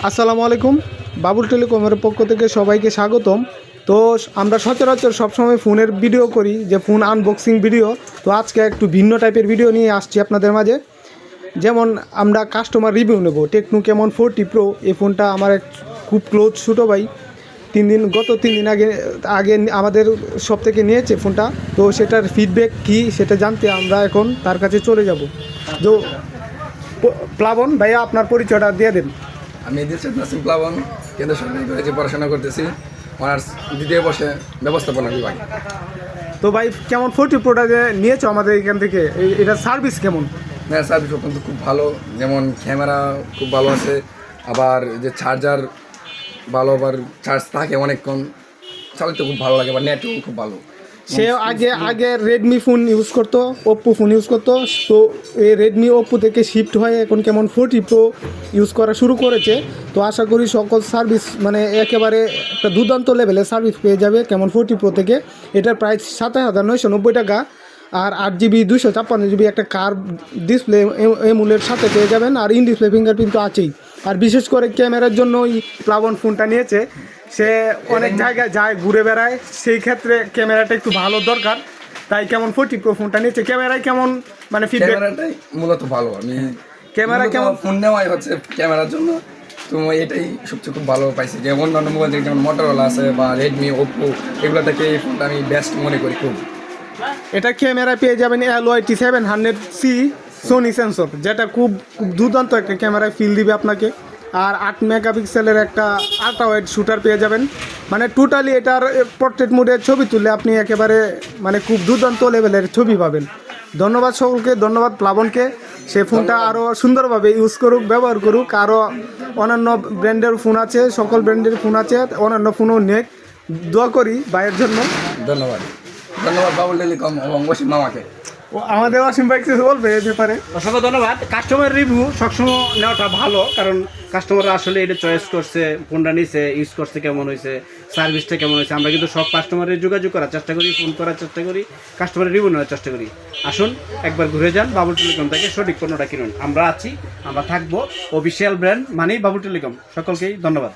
আসসালামু আলাইকুম। বাবুল টেলিকমের পক্ষ থেকে সবাইকে স্বাগতম। তো আমরা সচরাচর সবসময় ফোনের ভিডিও করি, যে ফোন আনবক্সিং ভিডিও। তো আজকে একটু ভিন্ন টাইপের ভিডিও নিয়ে আসছি আপনাদের মাঝে। যেমন আমরা কাস্টমার রিভিউ নেব টেকনো ক্যামন 40 প্রো। এই ফোনটা আমার এক খুব ক্লোজ ছোটো ভাই গত 3 দিন আগে আমাদের সব থেকে নিয়েছে ফোনটা। তো সেটার ফিডব্যাক কী সেটা জানতে আমরা এখন তার কাছে চলে যাব। তো প্লাবন ভাইয়া, আপনার পরিচয়টা দিয়ে দেন। আমি দিলশাদ নাসিম প্লাবন, কেন্দ্র সরকারি কলেজে পড়াশোনা করতেছি, অনার্স দ্বিতীয় বর্ষে ব্যবস্থাপনা বিভাগ। তো ভাই, কেমন 40 প্রোটা যে নিয়েছো আমাদের এখান থেকে, এটার সার্ভিস কেমন? হ্যাঁ, সার্ভিস অত্যন্ত খুব ভালো। যেমন ক্যামেরা খুব ভালো আছে, আবার যে চার্জার ভালো, আবার চার্জ থাকে অনেকক্ষণ, চালাতে খুব ভালো লাগে, আবার নেটও খুব ভালো। সে আগে রেডমি ফোন ইউজ করতো, ওপ্পো ফোন ইউজ করতো। তো এই রেডমি ওপ্পো থেকে শিফট হয়ে এখন কেমন 40 প্রো ইউজ করা শুরু করেছে। তো আশা করি সকল সার্ভিস মানে একেবারে একটা দুর্দান্ত লেভেলের সার্ভিস পেয়ে যাবে কেমন 40 প্রো থেকে। এটার প্রাইস 27,990 টাকা। আর 8GB 256GB একটা কার্ভ ডিসপ্লে এমুলের সাথে পেয়ে যাবেন। আর ইন ডিসপ্লে ফিঙ্গারপ্রিন্ট তো আছেই। আর বিশেষ করে ক্যামেরার জন্য ওই প্লাবন ফোনটা নিয়েছে। সে অনেক জায়গায় যায়, ঘুরে বেড়ায়, সেই ক্ষেত্রে ক্যামেরাটা একটু ভালো দরকার, তাই কেমন 40 প্রো ফোনটা নিয়েছে। ক্যামেরায় কেমন মানে ফিডব্যাক? ক্যামেরাটাই মূলত ভালো। আমি ক্যামেরা কেমন ফোন নেওয়াই হচ্ছে ক্যামেরার জন্য, তো এটাই সবচেয়ে খুব ভালো পাইছি। যে অন্যান্য মোবাইল থেকে যেমন মোটরোলা আছে বা রেডমি, ওপ্পো, এগুলো থেকে এই ফোনটা আমি বেস্ট মনে করি খুব। এটা ক্যামেরা পেয়ে যাবেন LYT700C সোনি সেন্সর, যেটা খুব খুব দুর্দান্ত একটা ক্যামেরায় ফিল দিবে আপনাকে। আর 8 মেগাপিক্সেলের একটা আল্ট্রা ওয়াইড শুটার পেয়ে যাবেন। মানে টোটালি এটার পোর্ট্রেট মোডে ছবি তুললে আপনি একেবারে মানে খুব দুর্দান্ত লেভেলের ছবি পাবেন। ধন্যবাদ সকলকে, ধন্যবাদ প্লাবনকে। সে ফোনটা আরও সুন্দরভাবে ইউজ করুক, ব্যবহার করুক। আরও অন্যান্য ব্র্যান্ডের ফোন আছে, সকল ব্র্যান্ডের ফোন আছে, অন্যান্য ফোনও নেক। দোয়া করি ভাইয়ের জন্য। ধন্যবাদ বাবুল টেলিকম এবং ওসিম মামাকে। ও আমাদের অসীম ভাই কিছু বলবে এই ব্যাপারে? অসংখ্য ধন্যবাদ। কাস্টমার রিভিউ সবসময় নেওয়াটা ভালো, কারণ কাস্টমাররা আসলে এটা চয়েস করছে, ফোনটা নিছে, ইউজ করছে, কেমন হয়েছে, সার্ভিসটা কেমন হয়েছে। আমরা কিন্তু সব কাস্টমারের যোগাযোগ করার চেষ্টা করি, ফোন করার চেষ্টা করি, কাস্টমারের রিভিউ নেওয়ার চেষ্টা করি। আসুন একবার ঘুরে যান, বাবুল টেলিকম থেকে সঠিক পণ্যটা কিনুন। আমরা আছি, আমরা থাকবো। অফিসিয়াল ব্র্যান্ড মানেই বাবুল টেলিকম। সকলকেই ধন্যবাদ।